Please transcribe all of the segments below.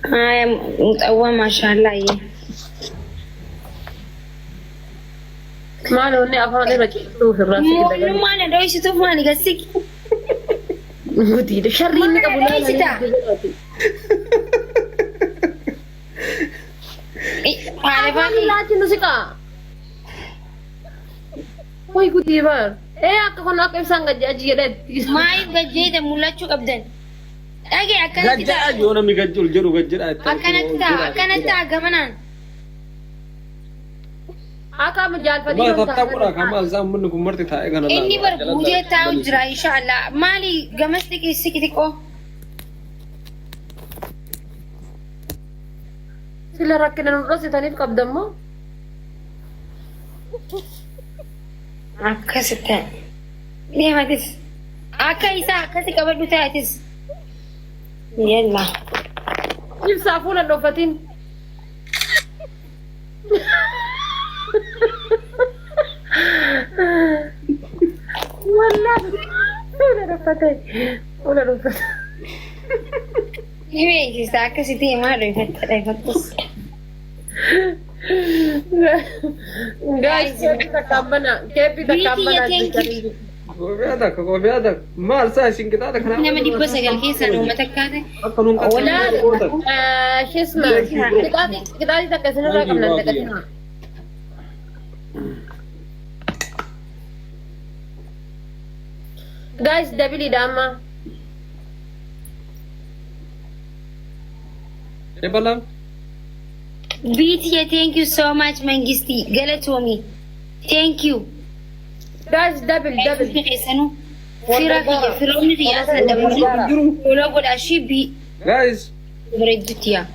هاي مطوّة ما شاء الله هي. ما له إني أفهم إذا شفتوه في الرأس كده. مو ما أنا دوي شتوف ما أنا قصدك. ودي شري إنك أبو لا على بالي لا تنسيكا. وي قدي بار. إيه أكون أكيد سانغ أجيرت. ما يبقى جيدا ملا شو أبدا. أجي أكنت Gajja ajoona mi gajjul jiru gajjira أكنت أجمعنا. Akka mujal fadi. ma tattaqura kamal zam mun kun marti ta egana إني بربودي تاو جرا إن شاء الله مالي جمستك السكتكو. Sila rakinan urus itu nih kabdammu. أكستان. ليه ما تس؟ أكيسا أكسي قبل بتاعتس. يلا. Kif safuna dofatin. والله ولا رفتي ولا رفتي ليه كيسا أكسي تي ما رفت. guys kita kabana gobeada mal sa shin kita da kana إنما دي بس قال كيسا لو ما تكاته. kanun ka ولا شو اسمه kita تكسنا رقمنا تكسنا guys dabili dama e balam Beauty, thank you so much, Mangisti. Galatomi. Thank you. guys double حسنو في رأيي في رأيي رياسة دبلو ولا أقول أشي بي guys بردتيا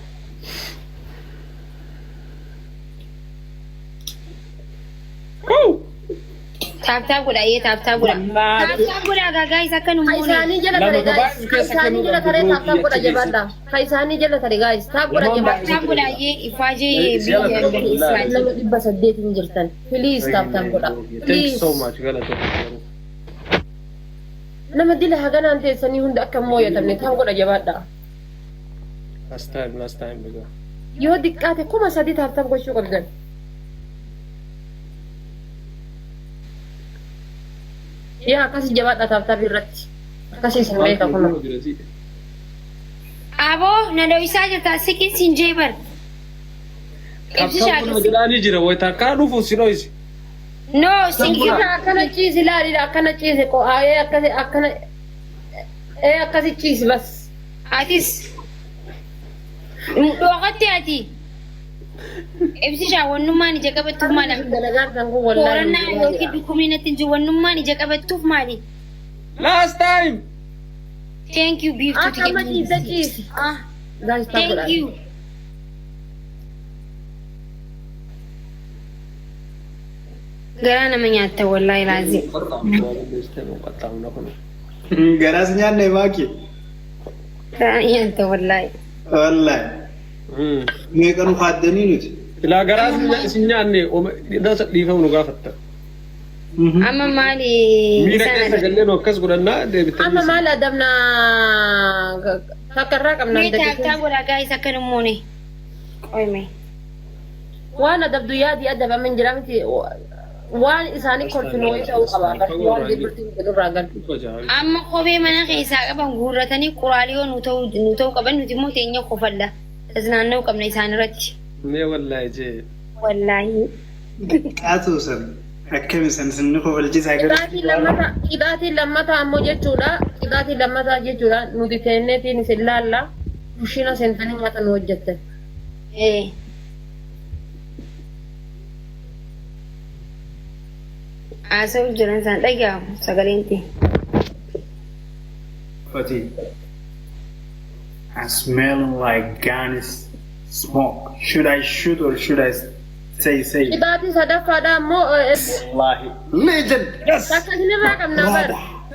تاب ولا إيه تاب ولا guys أكنوا موني Kaisani jala tare guys Kaisani jala tare tap kuda jebada Kaisani jala tare guys tap kuda jebada تاب ولا إيه إفاجي بي Lalu ibas updating jirtan please tap kuda thank you please so much galato nama dila hagana ante sani hunda akka moya tamne tap kuda jebada last time bego yo dikkate kuma sadi tap gochuu qabdan ya akasi jebada tap irratti akasi sirree ka kuna أبو ندو إساجة تاسكين سنجيبر Kaptan jiraani jira wayta ka dhufu sinoisi No, thank you. akkana ciisi laali akkana ciisi ko ayee akkasi akkana akkasi ciisi bas Atis. Dhoqotti ati. Ibsisha wannummaan ija qabattuuf maali? dalagaan kun wallahi Qorannaa yookiin dukumiinatti hin jiru wannummaan ija qabattuuf maali? last time Thank you, beauty. akkama ciisa ciisi Ah, guys tap thank you. Garaa nama nyaatta wallahi laazim. Garas nyaanne maaki. Garaa nyaatta wallahi. Wallahi. Meeqanu faaddanii nuti. ila garas isin nyaanne dasa dhiifamu nu gaafatta Amma maali miira keessa galleen akkas godhannaa deebitanii amma maal adamna takkarraa qabna Mee taaktaa godhaa gaa'is akkan immoone. Qoyme. waan adabdu yaadi adabaman jira miti waan isaanii kolfinoo ta'uu qaba waan dibirtiin jedhurraa gal Amma kophee mana keessaa qaban guurratanii quraaliyoo nu ta'uu qaban nuti immoo teenya qofalla. Tasnaanna'uu qabna isaan irratti. mee wallaahi jee Wallaahi. Qaatu san akkami san sinni kofalchiisaa gara. qidaatiin lammataa ammoo jechuudha qidaatiin lammataa jechuudha nuti teenneetiin isin laalla kushina seentanii nyaata nu hojjettan Eh. Haasa'u jiran isaan dhaga'amu sagaleenti. Fati. I'm smelling like gun smoke. Should I shoot or should I say? qidaatii sadaffaadha ammoo Wallahi. Legend. Yes. takka isinirraa qabnaa bar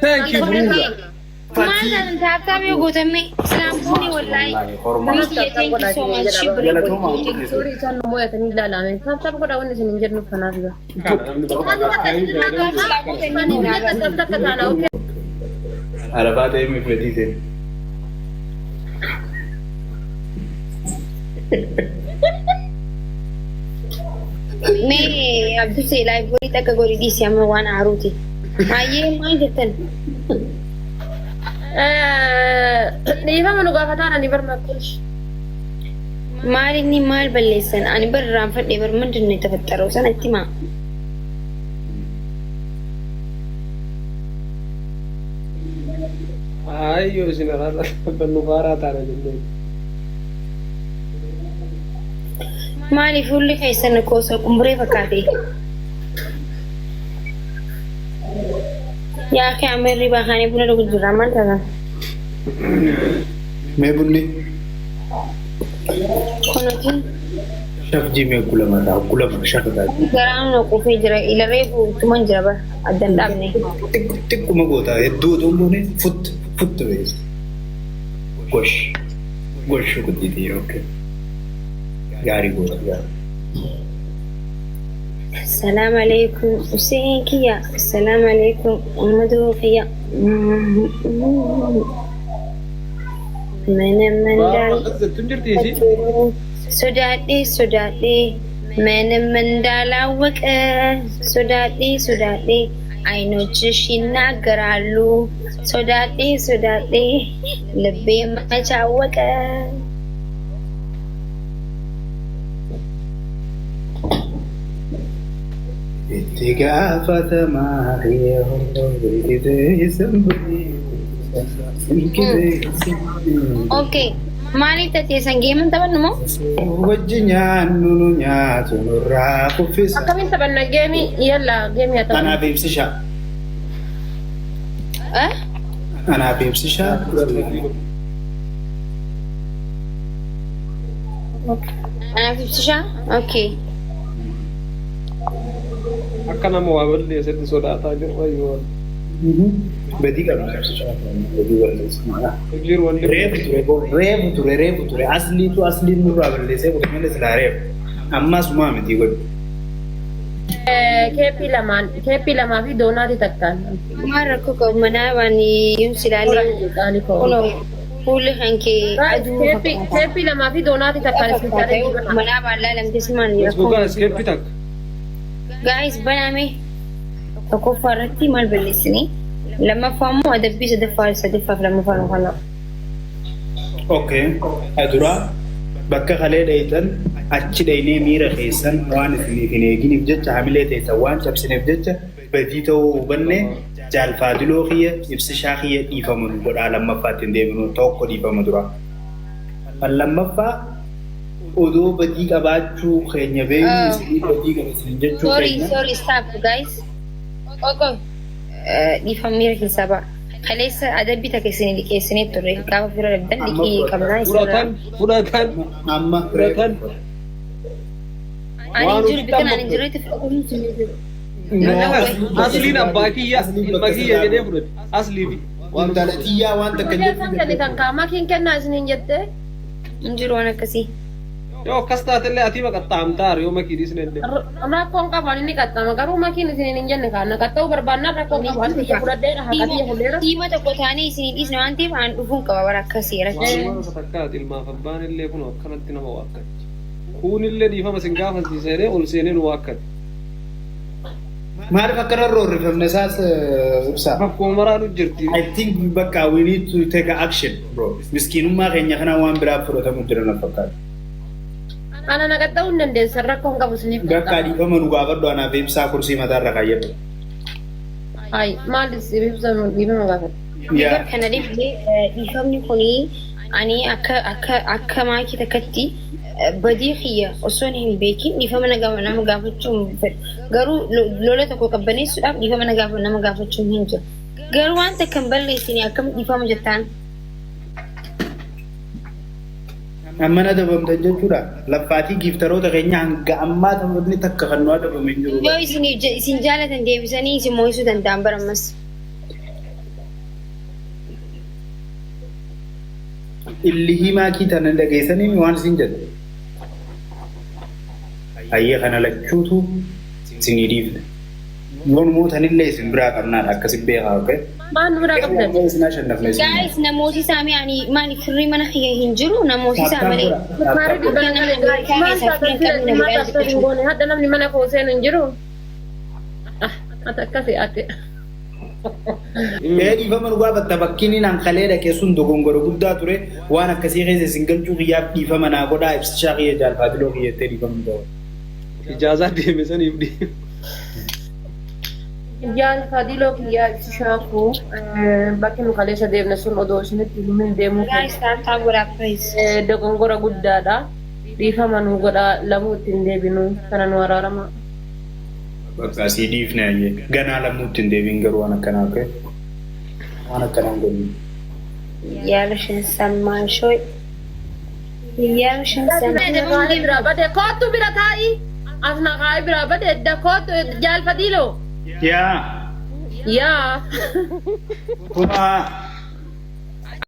thank you brother Maal ta'an taabtaabee guutame islaamonni wallaahi. Beauty, thank you so much. suurri isaan nu mo'atanii ilaalame taabtaab godhaa wanni isin hin jennuuf kanaaf gaa takka taana okay Arafaa ta'ee mi fedhiiteen. Mee abduu seelaa gorii takka gorii dhiisii amma waan aaruuti. Maayyee maal jettan? dhiifama nu gaafataan ani barmaakkoon. Maal inni maal balleessan? Ani barraan fadhee bar ምንድን ነው የተፈጠረው? sanatti maa? Ayyo isin arata bannu faaraa taana jennee. Maaliif hulli keessan koosa qumburee fakkaate? Yaa kee amirri baakaanii buna dhugu jira maal ta'a? Mee bunni? Kunuuti Shafjii mee kulama shafata. garaan na qufee jira ilarree tuman jira bar addan dhaabne. Xiqquma goota hedduu otoo hin goone fut bees. Gosh gudditii yookiin gaarii goota gaarii. السلام عليكم حسين كيا السلام عليكم محمد كيا من دال Tunjirtiisi. سوداتي من دال وك سوداتي አይኖችሽ ይናገራሉ ሶዳቴ ልቤ መቻወቀ Itti gaafatamaa ኦኬ ማሊፍ ተቴሰን ጌምን ተበንሞ wajji nyaannu nu nyaatu nurraa kuffisa. akkamiin taphanna geemii yalla geemii haa ta'u. Anaaf ibsishaa. Anaaf ibsishaa. anaaf ibsishaa okay Akka nama waa balleessatti sodaataa jiru wayyoo. Badii qabna ibsishaa. Badii balleessaa. Jiru wanni. Reefu ture asliin nurraa balleessee bakka malee silaa reefu. Ammas maa miti godhu. keeppii lamaa fi doonaati takkaan. maal rakkoo qabu manaa waan yumsi ilaalee fuulli kan kee aduu keeppii lamaa fi doonaati takkaan isin taatee manaa baallaa lamtes maan Gogaa iskeeppi takka. gaa'is baname tokkoffaa irratti maal balleessini lammaffaa immoo adabbii sadaffaaf lammaffaan kana Okay. Aduraa bakka kalee dheeytan achi dheeynee miira keessan waan isiniif hin eeginiif jecha hamilee teessan waan cabsineef jecha badii ta'uu hubanne jaalfaadiloo kiyya ibsishaa kiyya dhiifamu godhaa lammaffaatti hin deeminu tokko dhiifama dura. Kan lammaffaa odoo badii qabaachuu keenya beeknu isinii badii qabaachuu jechuu keenya. sorry stop guys dhiifama miira keessaa ba'a kaleessa adabbii takka isin liqeessinee turre gaafa bira dabdan liqii qabnaa isirraa Fudhatan. Amma Fudhatan. ani jiru bitan ani jiru itti fudhatamu sun jiru Asliin abbaa kiyya ilma kiyya jedhee fudhate. Asliifi. intala xiyyaa waan takka Kan kan qaamaa kiin kennaa isiniin jettee. hin jiru waan akkasii Yoo akkas taatellee ati baqattaamtaar yoo makiidis nende. Rakkoon qaban inni qaxxama garuu makiin isiniin hin jenne kaana qaxxa'uu barbaannaa rakkoon qabu waan ta'eef fudhadheera haqatiyya fuudheera. diima tokko taanee isin dhiisne waan ta'eef aan dhufuun qaba bara akkasii rachi Waan takkaati ilmaaf abbaan illee kun akkanatti nama waakkatti. Kuunillee dhiifama sin gaafasiisee ol seenee nu waakkatti. Maaliif akkana roorrifamne isaas ibsaa? Bakkuma maraatu jirti. I think bakka we need to take action bro. Miskiinummaa keenya kana waan biraaf fudhatamu jira na fakkaata. Ana na qaxxa'uu hin dandeessan rakkoon qabu isiniif. Bakka dhiifama nu gaafadhu anaaf ibsaa kursii mataarra kaayyadhu. Hayi maal ibsamu dhiifama gaafadhu. Yaa kana dhiifamni kuni ani akka maakii takkatti badii kiyya osoo hin beekin dhiifama nama gaafachuun fedhu garuu lola tokko qabbaneessuudhaaf dhiifama nama gaafachuun hin jiru garuu waan takka hin balleessine akkam dhiifama jettaan amma na dabamtan jechuudha. Laffaatii giiftaroota keenya hanga ammaa taphni takka kan nu adabame hin jiru. yoo isin jaalatan deebisanii isin mo'isuu danda'an barammas Illi himaa kiitan dhageessanii waan isin jedhu. Ayyee kana lachuutu isinii dhiifne. Yoon mootanillee isin biraa qabnaadha akkasi beekaa oke. Maan bira qabdan? Isin ashannafne isin. Guys, namooti isaanii ani maali firri mana kiyya hin jiru namooti isaa malee. Maari dhibbana malee maan taatan fira maan taatan hin goone hadda namni mana koo seenu hin jiru. Ati akkasi ati. Dhiifama nu gaafatta bakkiin naan kalee dhaqee sun dogongoro guddaa ture waan akkasii keessa isin galchuu kiyyaaf dhiifama naa godhaa ibsichaa kiyya jaalfaatiloo kiyyattee dhiifama nu gaafata. Ijaazaa deeme saniif dhiifa. Jaalfaatiloo kiyyaa ibsichaa koo bakki nu kaleessa deemne sun odoo isinitti himin deemuu Guys, taata godhaa please. dogongora guddaadha. Dhiifama nu godhaa lamuu ittiin deebinu kana nu araarama. Bakka asii dhiifne ayyee ganaa lammuutti hin deebiin garuu waan akkanaa ka'e waan akkanaa hin godhu. Yaala shan sammaa shooy. Yaala shan sammaa. Bira bade kootu bira taa'i. Asna kaa'i bira bade edda kootu jaalfaatiloo. Yaa Yaa. kuma